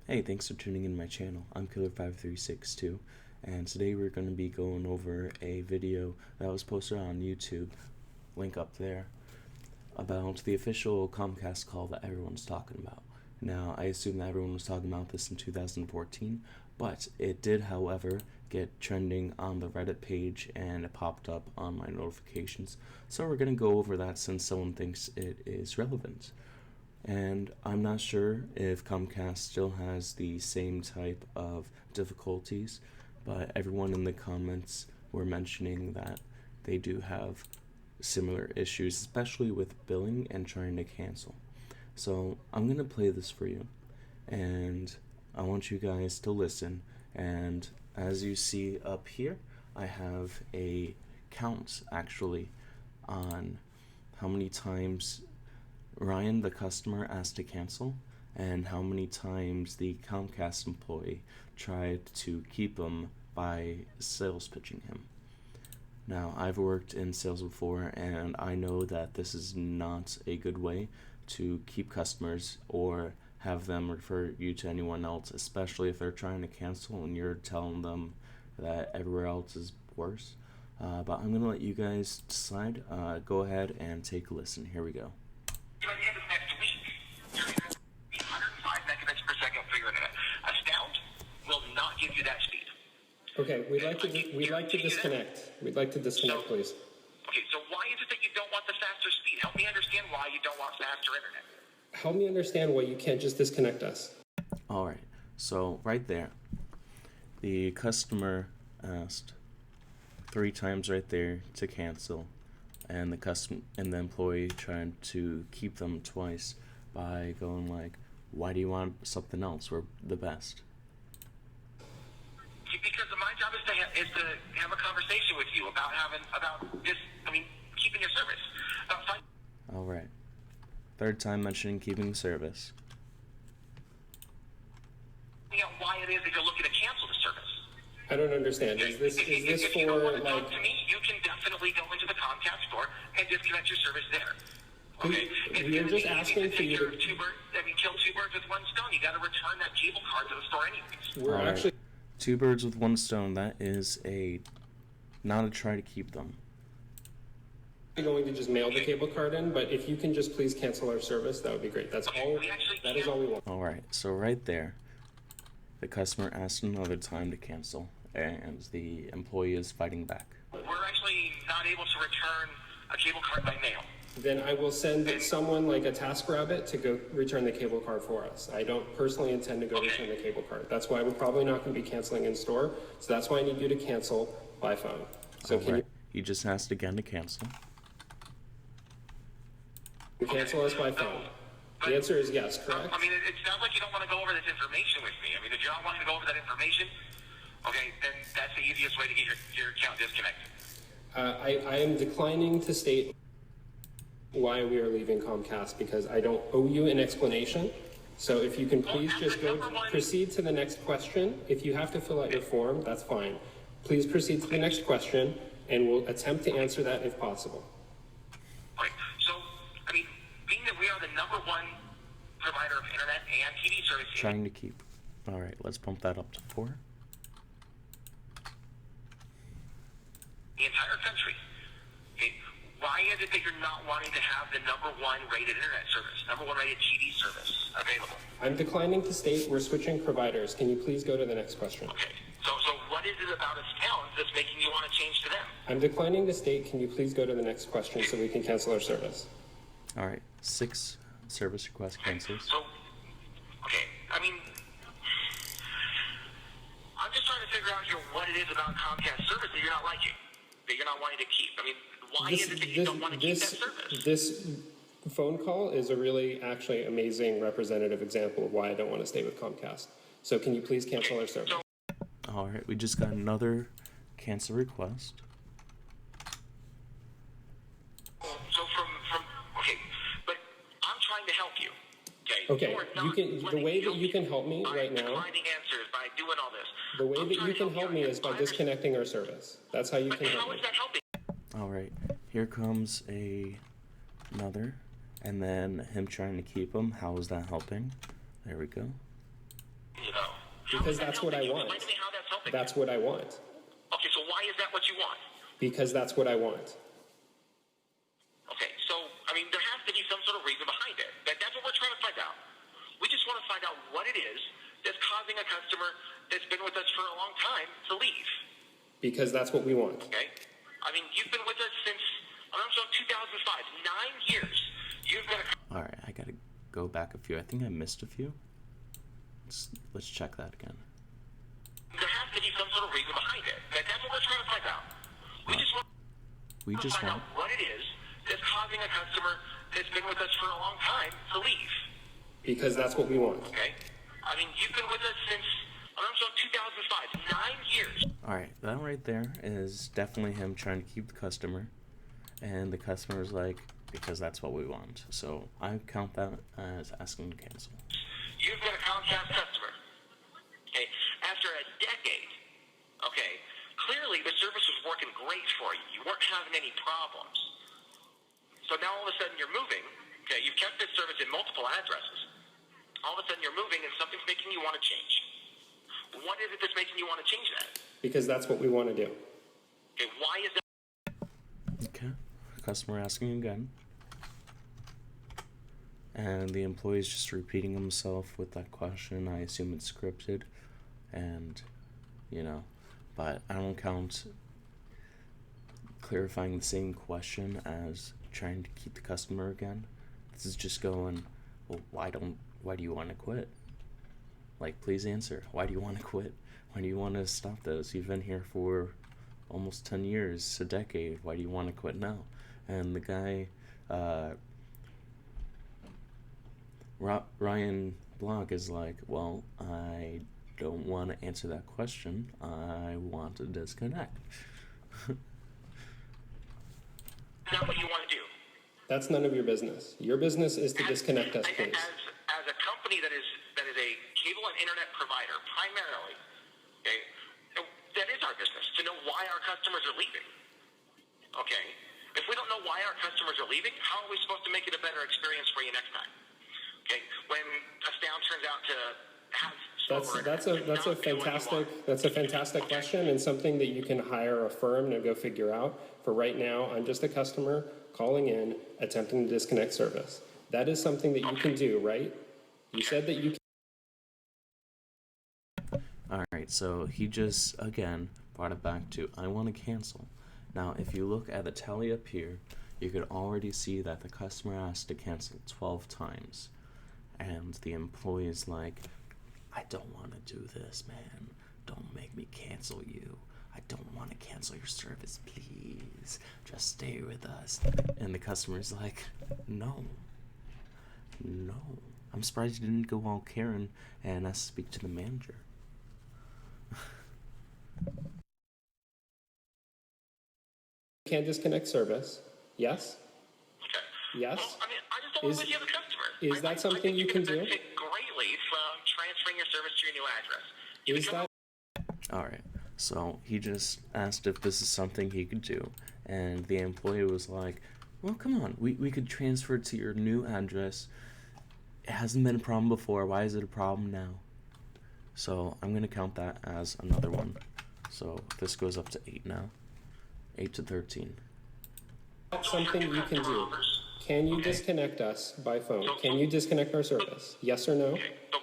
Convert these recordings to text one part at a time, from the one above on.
Hey, thanks for tuning in my channel. I'm Killer5362, and today we're going to be going over a video that was posted on YouTube, link up there, about the official Comcast call that everyone's talking about. Now, I assume that everyone was talking about this in 2014, but it did, however, get trending on the Reddit page and it popped up on my notifications. So we're going to go over that since someone thinks it is relevant. And I'm not sure if Comcast still has the same type of difficulties, but everyone in the comments were mentioning that they do have similar issues, especially with billing and trying to cancel. So I'm going to play this for you, and I want you guys to listen. And as you see up here, I have a count actually on how many times Ryan, the customer, asked to cancel, and how many times the Comcast employee tried to keep him by sales pitching him. Now, I've worked in sales before, and I know that this is not a good way to keep customers or have them refer you to anyone else, especially if they're trying to cancel and you're telling them that everywhere else is worse. But I'm going to let you guys decide. Go ahead and take a listen. Here we go. By the end of next week, you're going to be 105 megabits per second for your internet. Astound will not give you that speed. Okay, we'd like to disconnect. We'd like to disconnect, please. Okay, so why is it that you don't want the faster speed? Help me understand why you don't want faster internet. Help me understand why you can't just disconnect us. All right, so right there, the customer asked 3 times right there to cancel, and the employee tried to keep them twice by going like, "Why do you want something else? We're the best." Because my job is to have a conversation with you about this. Keeping your service. All right. 3rd time mentioning keeping service. Finding out why it is that you're looking to cancel the service. I don't understand. Is this if you don't for want to talk like? to me, you can definitely go into the Comcast store and disconnect your service there. Okay. We are just asking for you to. Kill 2 birds with 1 stone. You got to return that cable card to the store anyways. We're All right. actually 2 birds with 1 stone. That is not to try to keep them. going to just mail the cable card in, but if you can just please cancel our service, that would be great. That's all. That is all we want. All right. So right there, the customer asked another time to cancel, and the employee is fighting back. We're actually not able to return a cable card by mail. Then I will send someone like a TaskRabbit to go return the cable card for us. I don't personally intend to go return the cable card. That's why we're probably not going to be canceling in store. So that's why I need you to cancel by phone. So All can right. You just asked again to cancel. you cancel us by phone? The answer is yes, correct? It sounds like you don't want to go over this information with me. If you're not wanting to go over that information, okay, then that's the easiest way to get your account disconnected. I am declining to state why we are leaving Comcast because I don't owe you an explanation. So if you can please just proceed to the next question. If you have to fill out your form, that's fine. Please proceed to the next question, and we'll attempt to answer that if possible. Right. So, being that we are the #1 provider of internet and TV services. Trying to keep. All right. Let's bump that up to 4. The entire country. Okay. Why is it that you're not wanting to have the #1 rated internet service, #1 rated TV service available? I'm declining to state we're switching providers. Can you please go to the next question? Okay. So what is it about Astound that's making you want to change to them? I'm declining to state. Can you please go to the next question so we can cancel our service? All right. 6 service request cancels. So, okay. I'm just trying to figure out here what it is about Comcast service that you're not liking, that you're not wanting to keep. Why is it that you don't want to keep that service? This phone call is a really actually amazing representative example of why I don't want to stay with Comcast. So can you please cancel our service? All right. We just got another cancel request. But I'm trying to help you. Okay, the way that you can help me right now. Finding answers by doing all this. The way that you can help me is by disconnecting our service. That's how you can help me. How is that helping? All right. Here comes another, and then him trying to keep him. How is that helping? There we go. Because that's what I want. Explain to me how that's helping. That's what I want. Okay, so why is that what you want? Because that's what I want. Okay, so, I mean, there has to be some sort of reason behind it. That's what we're trying to find out. We just want to find out what it is that's causing a customer that's been with us for a long time to leave. Because that's what we want. Okay? I mean, you've been with us since, around 2005, 9 years. You've been All right, I gotta go back a few. I think I missed a few. Let's check that again. There has to be some sort of reason behind it. That's what we're trying to find out. We just want to find out what it is that's causing a customer that's been with us for a long time to leave. Because that's what we want. Okay? I mean, you've been with us since around 2005, 9 years. All right, that right there is definitely him trying to keep the customer, and the customer's like, because that's what we want. So I count that as asking to cancel. You've been a Comcast customer. Okay? After a decade, okay, clearly the service was working great for you. You weren't having any problems. So now all of a sudden you're moving. Okay, you've kept this service in multiple addresses. All of a sudden you're moving and something's making you want to change. What is it that's making you want to change that? Because that's what we want to do. Okay, why is that? Okay, customer asking again. And the employee's just repeating himself with that question. I assume it's scripted. And, but I don't count clarifying the same question as trying to keep the customer again. This is just going, well, why do you want to quit? Like, please answer. Why do you want to quit? Why do you want to stop this? You've been here for almost 10 years, a decade. Why do you want to quit now? And the guy, Ryan Block is like, well, I don't want to answer that question. I want to disconnect. Not what you want to do. That's none of your business. Your business is to disconnect us, please. As a company that is a cable and internet provider, primarily, okay, that is our business, to know why our customers are leaving. Okay? If we don't know why our customers are leaving, how are we supposed to make it a better experience for you next time? Okay? When a town turns out to have that's a fantastic question, and something that you can hire a firm to go figure out. For right now, I'm just a customer calling in, attempting to disconnect service. That is something that you can do, right? You said that you can. Alright, so he just, again, brought it back to, I want to cancel. Now, if you look at the tally up here, you could already see that the customer asked to cancel 12 times. And the employee is like, I don't want to do this, man. Don't make me cancel you. I don't want to cancel your service, please. Just stay with us. And the customer's like, no. I'm surprised you didn't go all Karen and ask to speak to the manager. Can't disconnect service. Yes? Okay. Yes? Well, I mean, I just don't want to lose you as a customer. Is that something you can do? I think you benefit greatly from transferring your service to your new address. Is that? Alright, so he just asked if this is something he could do, and the employee was like, well, come on, we could transfer it to your new address. It hasn't been a problem before, why is it a problem now? So I'm going to count that as another one. So this goes up to 8 now. 8 to 13. That's something you can do. Can you disconnect us by phone? Can you disconnect our service? Yes or no? Okay. So,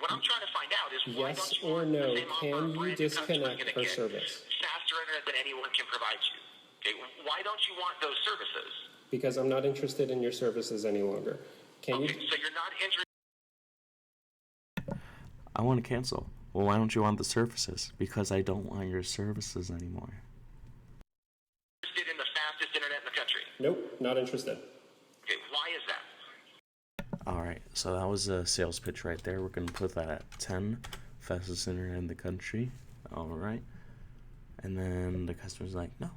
what I'm trying to find out is why Yes don't you or want no? the same offer Can you brand new customers disconnect gonna our get service? faster internet than anyone can provide you. Okay. Why don't you want those services? Because I'm not interested in your services any longer. Can you? Okay, so you're not interested I want to cancel. Well, why don't you want the services? Because I don't want your services anymore. in the fastest internet in the country. Nope, not interested. Okay, why is that? Alright, so that was a sales pitch right there. We're going to put that at 10. Fastest internet in the country. Alright. And then the customer's like, no.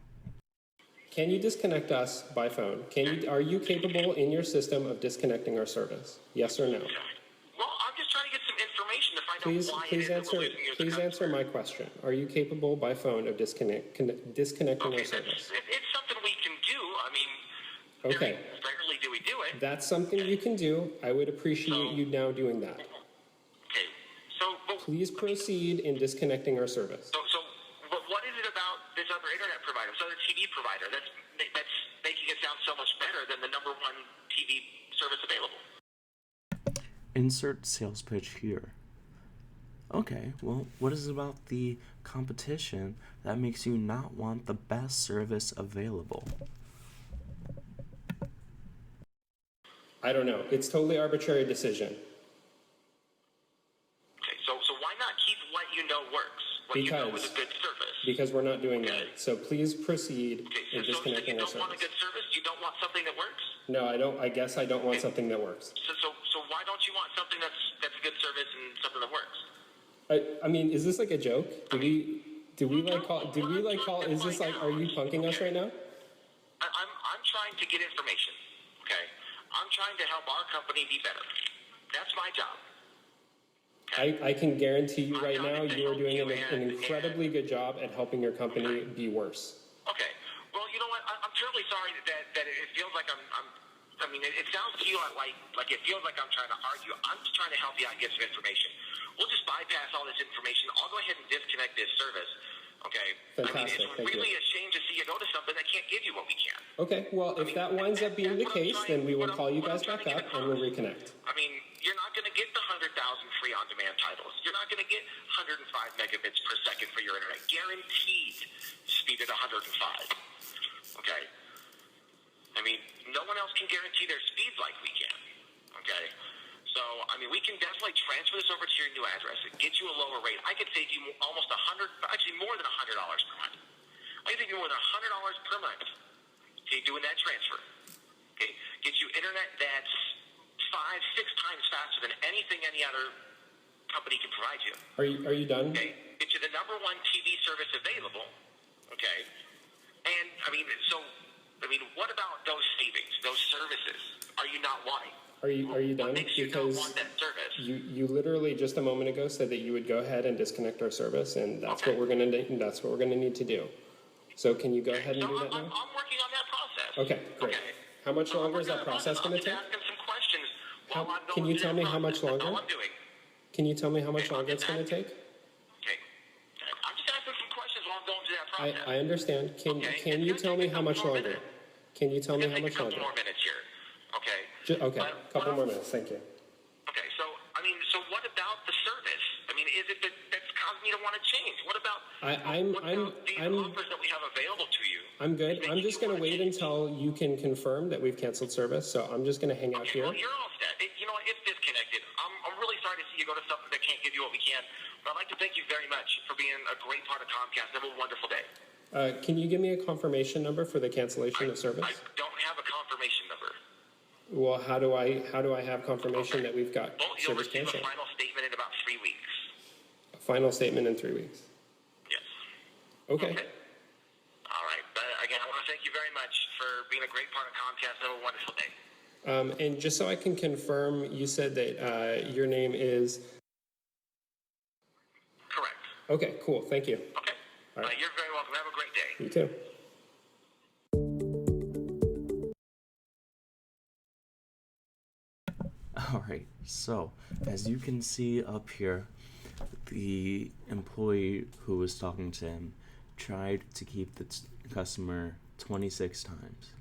Can you disconnect us by phone? Are you capable in your system of disconnecting our service? Yes or no? Well, I'm just trying to get some information to find out why Please answer my question. Are you capable by phone of disconnecting our service? It's something we can do. I mean, Okay. rarely do we do it. That's something you can do. I would appreciate you now doing that. Okay. So Please proceed in disconnecting our service. So what is it about this other internet provider, this other TV provider that's making it sound so much better than the number one TV service available? Insert sales pitch here. Okay, well, what is it about the competition that makes you not want the best service available? I don't know. It's totally arbitrary decision. Okay, so why not keep what you know works? What you know is a good service. Because we're not doing that. So please proceed in disconnecting our service. So you don't want a good service? You don't want something that works? No, I don't. I guess I don't want something that works. So why don't you want something that's a good service and something that works? I mean, is this like a joke? Are you punking us right now? I'm trying to get information. Okay, I'm trying to help our company be better. That's my job. Okay? I can guarantee you right now you are doing an incredibly good job at helping your company be worse. Okay. Well, you know what? I'm terribly sorry that it feels like it sounds to you like it feels like I'm trying to argue. I'm just trying to help you out and get some information. We'll just bypass all this information. I'll go ahead and disconnect this service. Okay. Fantastic. It's really a shame to see you go to something that can't give you what we can. Okay. Well, if that winds up being the case, then we will call you guys back up and we'll reconnect. I mean, you're not going to get the 100,000 free on-demand titles. You're not going to get 105 megabits per second for your internet. Guaranteed speed at 105. Okay. I mean, no one else can guarantee their speeds like we can. Okay. So, I mean, we can definitely transfer this over to your new address and get you a lower rate. I could save you almost more than $100 per month. I could save you more than $100 per month. Okay, doing that transfer. Okay, get you internet that's 5-6 times faster than anything any other company can provide you. Are you done? Okay, get you the number one TV service available. Okay, and what about those savings, those services? Are you not wanting? Are you done? Because you literally just a moment ago said that you would go ahead and disconnect our service, and that's what we're gonna need to do. So can you go ahead and do that now? I'm working on that process. Okay, great. Okay. How much longer is that process going to take? I'm asking some questions while I'm going Can you through tell the me how much process. longer? That's all I'm doing. Can you tell me how much longer it's going to take? Okay. I'm just asking some questions while I'm going through that process. I understand. Can you tell me how much longer? Can you tell me how much longer? A couple more minutes here. Okay. Okay, a couple more minutes. Thank you. Okay, so what about the service? I mean, is it that's causing you to want to change? What about these offers that we have available to you? I'm good. I'm just going to wait until you can confirm that we've canceled service. So I'm just going to hang out here. Well, you're all set. You know what? It's disconnected. I'm really sorry to see you go to something that can't give you what we can. But I'd like to thank you very much for being a great part of Comcast. Have a wonderful day. Can you give me a confirmation number for the cancellation of service? I don't have a confirmation number. Well, how do I have confirmation that we've got You'll service receive canceled? a final statement in about 3 weeks. A final statement in 3 weeks. Yes. Okay. All right. But again, I want to thank you very much for being a great part of Comcast. Have a wonderful day. And just so I can confirm, you said that your name is... Correct. Okay, cool. Thank you. Okay. All right. You're very welcome. Have a great day. You too. Alright, so as you can see up here, the employee who was talking to him tried to keep the customer 26 times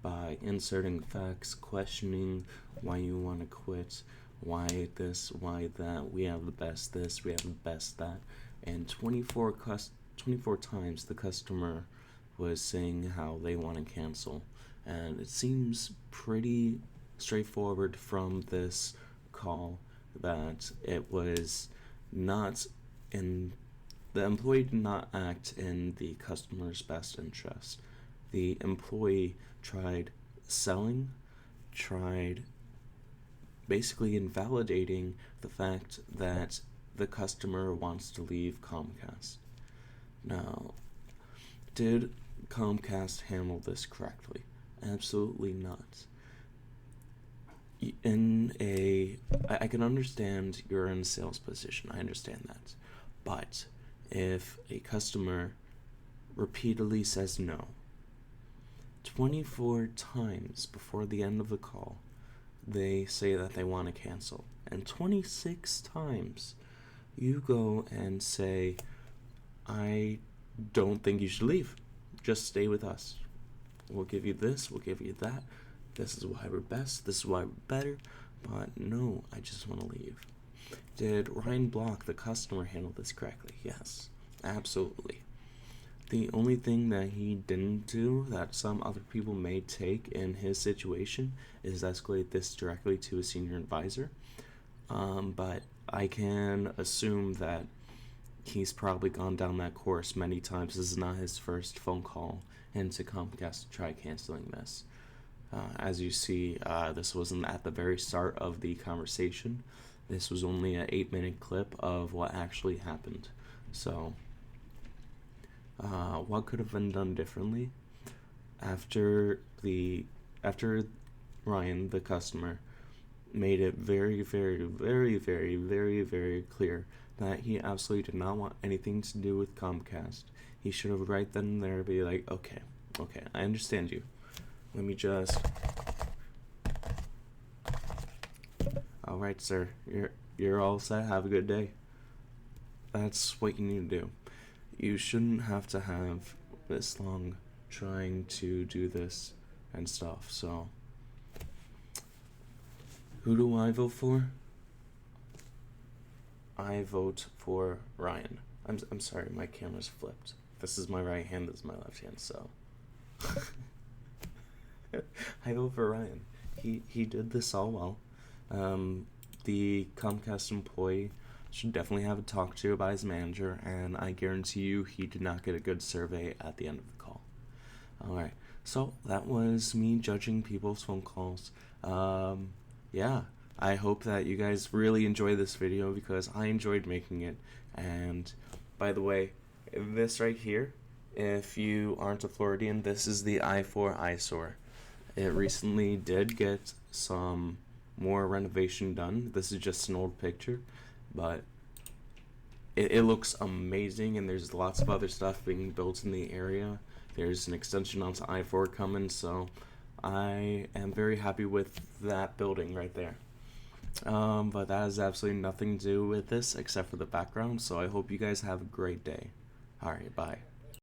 by inserting facts, questioning why you want to quit, why this, why that, we have the best this, we have the best that, and 24 times the customer was saying how they want to cancel. And it seems pretty straightforward from this call that it was not in the employee did not act in the customer's best interest. The employee tried selling, tried basically invalidating the fact that the customer wants to leave Comcast. Now, did Comcast handle this correctly? Absolutely not. I can understand you're in a sales position, I understand that. But if a customer repeatedly says no, 24 times before the end of the call, they say that they want to cancel, and 26 times You go and say, I don't think you should leave. Just stay with us. We'll give you this, we'll give you that. This is why we're best, this is why we're better. But no, I just want to leave. Did Ryan Block, the customer, handle this correctly? Yes, absolutely. The only thing that he didn't do that some other people may take in his situation is escalate this directly to a senior advisor. But I can assume that he's probably gone down that course many times. This is not his first phone call into Comcast to try canceling this. As you see, this wasn't at the very start of the conversation. This was only an 8-minute clip of what actually happened. So, what could have been done differently? After Ryan, the customer, made it very, very, very, very, very, very clear that he absolutely did not want anything to do with Comcast, he should have right then and there be like, okay, I understand you. Let me just... Alright, sir. You're all set. Have a good day. That's what you need to do. You shouldn't have to have this long trying to do this and stuff, so... Who do I vote for? I vote for Ryan. I'm sorry, my camera's flipped. This is my right hand, this is my left hand, so... I vote for Ryan. He did this all well. The Comcast employee should definitely have a talk to by his manager, and I guarantee you he did not get a good survey at the end of the call. Alright, so that was me judging people's phone calls. Yeah, I hope that you guys really enjoy this video because I enjoyed making it. And by the way, this right here, if you aren't a Floridian, this is the I-4 eyesore. It recently did get some more renovation done. This is just an old picture, but it looks amazing, and there's lots of other stuff being built in the area. There's an extension onto I-4 coming, so I am very happy with that building right there. But that has absolutely nothing to do with this except for the background, so I hope you guys have a great day. Alright, bye.